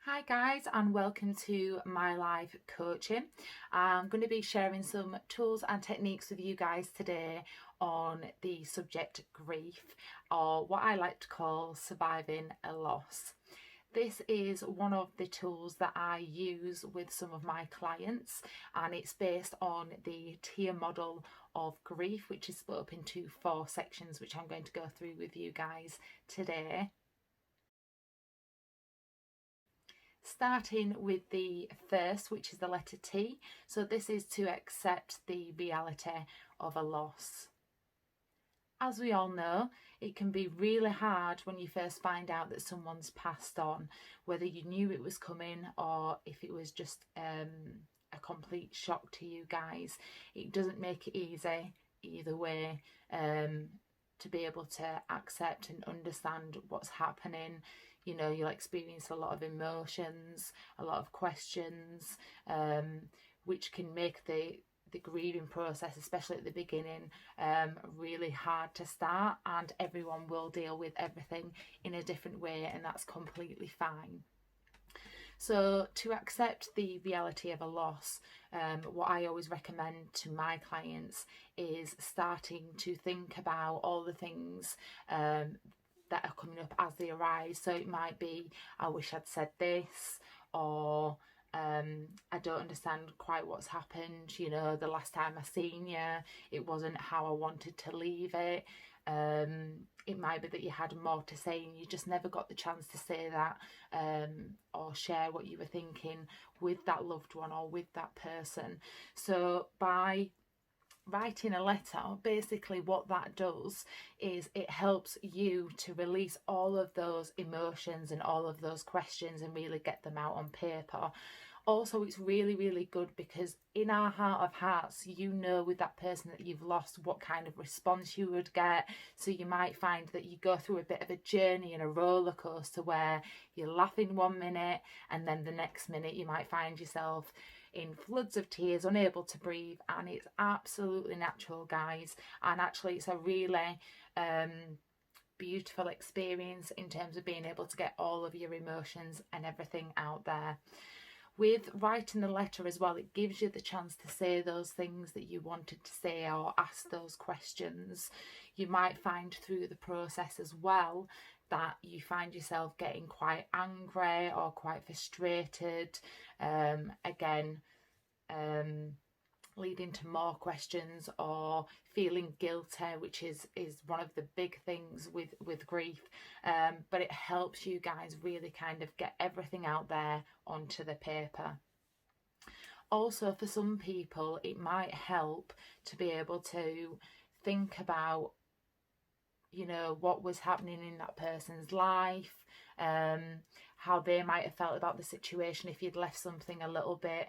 Hi guys, and welcome to my live coaching. I'm going to be sharing some tools and techniques with you guys today on the subject grief, or what I like to call surviving a loss. This is one of the tools that I use with some of my clients, and it's based on the tier model of grief, which is split up into 4 sections, which I'm going to go through with you guys today. Starting with the first, which is the letter T. So this is to accept the reality of a loss. As we all know, it can be really hard when you first find out that someone's passed on, whether you knew it was coming or if it was just a complete shock to you guys. It doesn't make it easy either way, to be able to accept and understand what's happening. You know, you'll experience a lot of emotions, a lot of questions, which can make the grieving process, especially at the beginning, really hard to start, and everyone will deal with everything in a different way, and that's completely fine. So to accept the reality of a loss, what I always recommend to my clients is starting to think about all the things that are coming up as they arise. So it might be, I wish I'd said this, or I don't understand quite what's happened. You know, the last time I seen you, it wasn't how I wanted to leave it. It might be that you had more to say and you just never got the chance to say that, or share what you were thinking with that loved one or with that person. So by writing a letter, basically what that does is it helps you to release all of those emotions and all of those questions and really get them out on paper. Also, it's really good because in our heart of hearts, you know, with that person that you've lost, what kind of response you would get. So you might find that you go through a bit of a journey and a roller coaster where you're laughing one minute and then the next minute you might find yourself in floods of tears, unable to breathe, and it's absolutely natural, guys. And actually, it's a really beautiful experience in terms of being able to get all of your emotions and everything out there. With writing the letter as well, it gives you the chance to say those things that you wanted to say or ask those questions. You might find through the process as well that you find yourself getting quite angry or quite frustrated. Again, leading to more questions or feeling guilty, which is one of the big things with grief. But it helps you guys really kind of get everything out there onto the paper. Also, for some people, it might help to be able to think about, you know, what was happening in that person's life, how they might have felt about the situation if you'd left something a little bit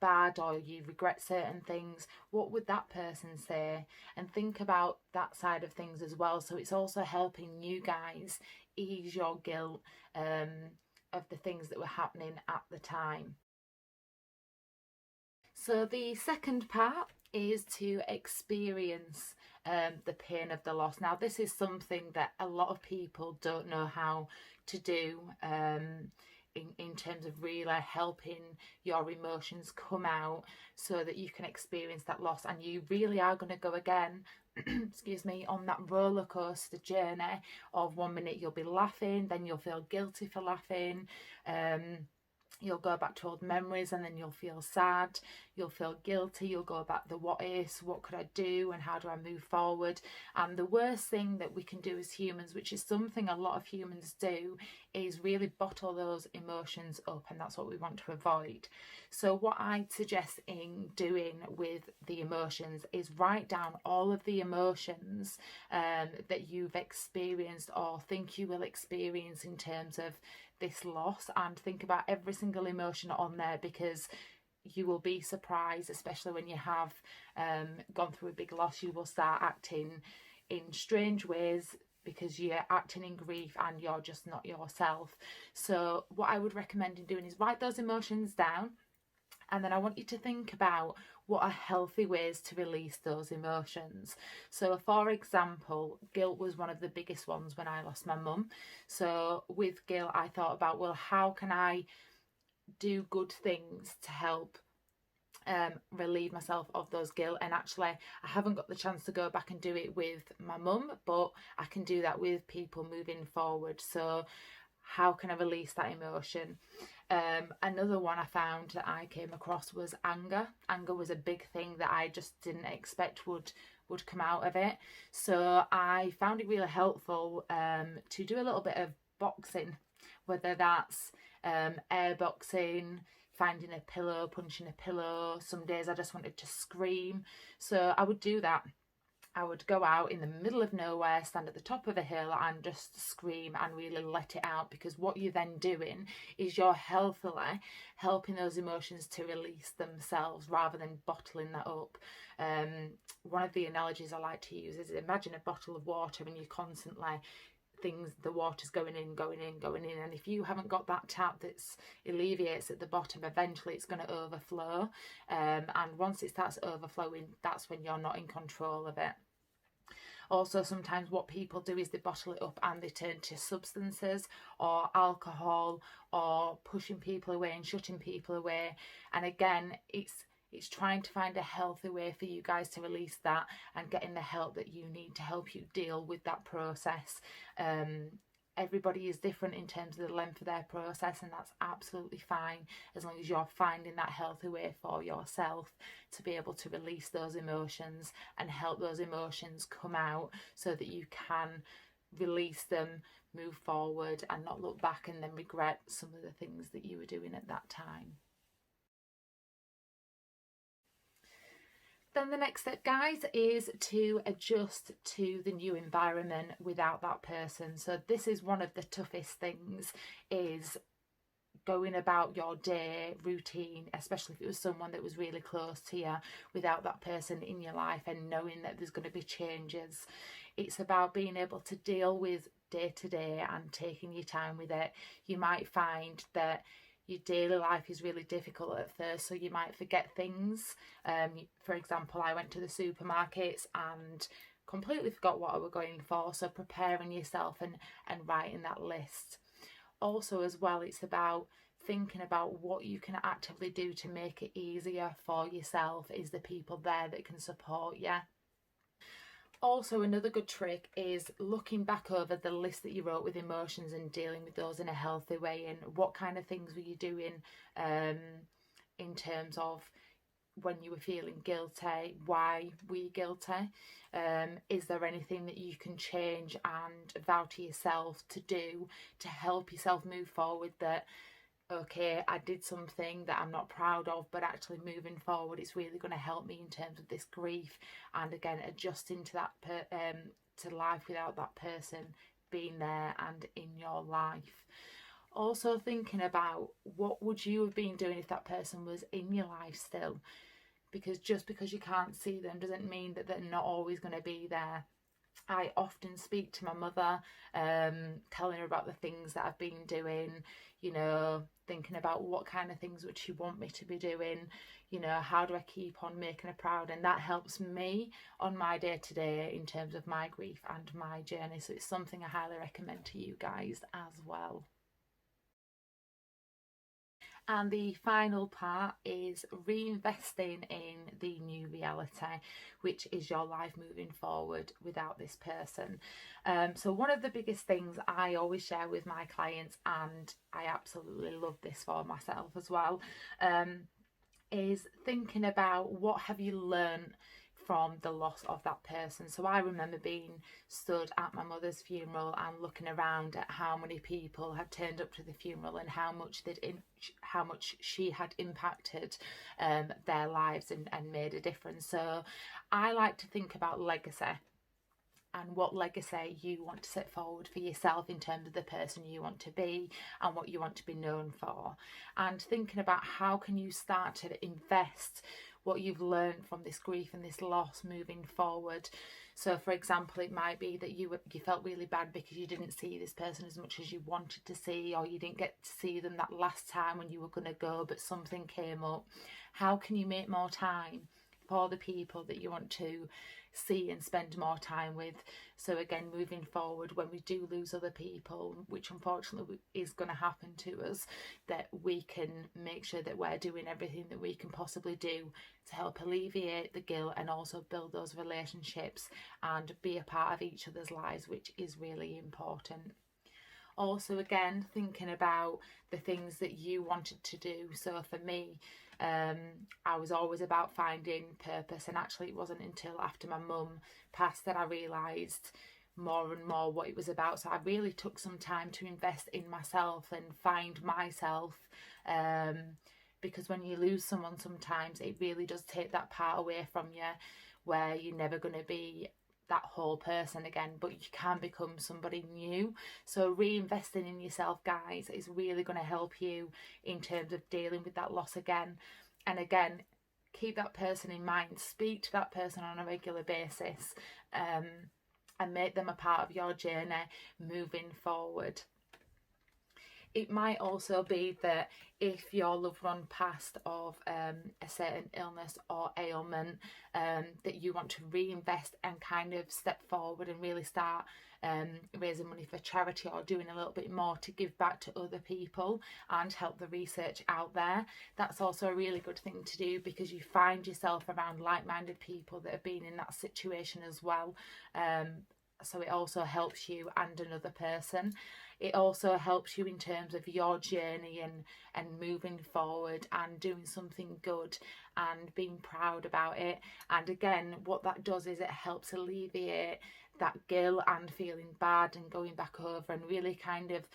bad, or you regret certain things. What would that person say? And think about that side of things as well. So it's also helping you guys ease your guilt of the things that were happening at the time. So the second part is to experience the pain of the loss. Now, this is something that a lot of people don't know how to do, in terms of really helping your emotions come out so that you can experience that loss, and you really are going to go again excuse me, on that roller coaster journey of one minute you'll be laughing, then you'll feel guilty for laughing, you'll go back to old memories, and then you'll feel sad, you'll feel guilty, you'll go back the what ifs, what could I do and how do I move forward. And the worst thing that we can do as humans, which is something a lot of humans do, is really bottle those emotions up, and that's what we want to avoid. So what I suggest in doing with the emotions is write down all of the emotions that you've experienced or think you will experience in terms of this loss, and think about every single emotion on there, because you will be surprised, especially when you have gone through a big loss. You will start acting in strange ways because you're acting in grief and you're just not yourself. So what I would recommend in doing is write those emotions down, And then I want you to think about what are healthy ways to release those emotions. So, for example, guilt was one of the biggest ones when I lost my mum. So, with guilt, I thought about, well, how can I do good things to help relieve myself of those guilt? And actually, I haven't got the chance to go back and do it with my mum, but I can do that with people moving forward. So how can I release that emotion? Another one I found that I came across was anger. Anger was a big thing that I just didn't expect would come out of it. So I found it really helpful to do a little bit of boxing, whether that's air boxing, finding a pillow, punching a pillow. Some days I just wanted to scream. So I would do that. I would go out in the middle of nowhere, stand at the top of a hill and just scream and really let it out, because what you're then doing is you're healthily helping those emotions to release themselves rather than bottling that up. One of the analogies I like to use is, imagine a bottle of water and you constantly the water's going in, and if you haven't got that tap that's alleviates at the bottom, eventually it's going to overflow, and once it starts overflowing, that's when you're not in control of it. Also, sometimes what people do is they bottle it up and they turn to substances or alcohol or pushing people away and shutting people away. And again, it's trying to find a healthy way for you guys to release that and getting the help that you need to help you deal with that process. Everybody is different in terms of the length of their process, and that's absolutely fine as long as you're finding that healthy way for yourself to be able to release those emotions and help those emotions come out so that you can release them, move forward and not look back and then regret some of the things that you were doing at that time. Then the next step, guys, is to adjust to the new environment without that person. So this is one of the toughest things, is going about your day routine, especially if it was someone that was really close to you, without that person in your life and knowing that there's going to be changes. It's about being able to deal with day to day and taking your time with it. You might find that your daily life is really difficult at first, so you might forget things. For example, I went to the supermarkets and completely forgot what I was going for, so preparing yourself and writing that list. Also as well, it's about thinking about what you can actively do to make it easier for yourself. Is the people there that can support you? Also, another good trick is looking back over the list that you wrote with emotions and dealing with those in a healthy way, and what kind of things were you doing in terms of when you were feeling guilty, why were you guilty? Is there anything that you can change and vow to yourself to do to help yourself move forward, that okay, I did something that I'm not proud of, but actually moving forward, it's really going to help me in terms of this grief, and again, adjusting to that to life without that person being there and in your life. Also thinking about what would you have been doing if that person was in your life still, because just because you can't see them doesn't mean that they're not always going to be there. I often speak to my mother, telling her about the things that I've been doing, thinking about what kind of things would she want me to be doing, how do I keep on making her proud, and that helps me on my day-to-day in terms of my grief and my journey. So it's something I highly recommend to you guys as well. And the final part is reinvesting in the new reality, which is your life moving forward without this person. So one of the biggest things I always share with my clients, and I absolutely love this for myself as well, is thinking about what have you learned from the loss of that person. So I remember being stood at my mother's funeral and looking around at how many people had turned up to the funeral and how much she had impacted their lives and made a difference. So I like to think about legacy and what legacy you want to set forward for yourself in terms of the person you want to be and what you want to be known for, and thinking about how can you start to invest what you've learned from this grief and this loss moving forward. So for example, it might be that you felt really bad because you didn't see this person as much as you wanted to see, or you didn't get to see them that last time when you were going to go, but something came up. How can you make more time for the people that you want to see and spend more time with? So again, moving forward, when we do lose other people, which unfortunately is going to happen to us, that we can make sure that we're doing everything that we can possibly do to help alleviate the guilt and also build those relationships and be a part of each other's lives, which is really important. Also, again, thinking about the things that you wanted to do. So for me, I was always about finding purpose, and actually it wasn't until after my mum passed that I realised more and more what it was about. So I really took some time to invest in myself and find myself, because when you lose someone, sometimes it really does take that part away from you, where you're never going to be that whole person again, but you can become somebody new. So reinvesting in yourself, guys, is really going to help you in terms of dealing with that loss again. And again, keep that person in mind, speak to that person on a regular basis, and make them a part of your journey moving forward. It might also be that if your loved one passed of a certain illness or ailment, that you want to reinvest and kind of step forward and really start raising money for charity, or doing a little bit more to give back to other people and help the research out there. That's also a really good thing to do, because you find yourself around like-minded people that have been in that situation as well. So it also helps you and another person. It also helps you in terms of your journey and moving forward and doing something good and being proud about it. And again, what that does is it helps alleviate that guilt and feeling bad and going back over and really kind of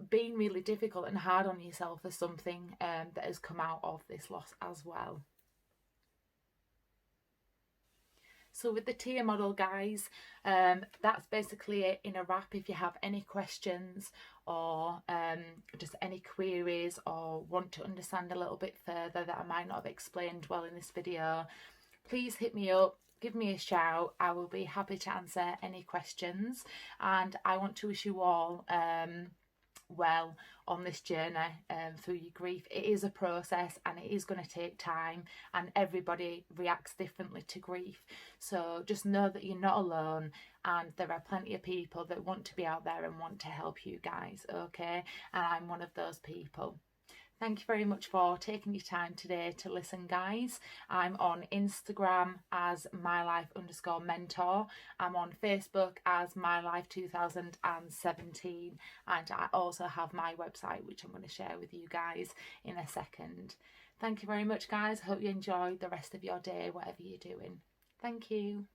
being really difficult and hard on yourself for something that has come out of this loss as well. So with the tier model, guys, that's basically it in a wrap. If you have any questions or just any queries or want to understand a little bit further that I might not have explained well in this video, please hit me up, give me a shout. I will be happy to answer any questions, and I want to wish you all well on this journey through your grief. It is a process and it is going to take time, and everybody reacts differently to grief. So just know that you're not alone, and there are plenty of people that want to be out there and want to help you guys, okay? And I'm one of those people. Thank you very much for taking your time today to listen, guys. I'm on Instagram as mylife_mentor. I'm on Facebook as mylife2017. And I also have my website, which I'm going to share with you guys in a second. Thank you very much, guys. Hope you enjoy the rest of your day, whatever you're doing. Thank you.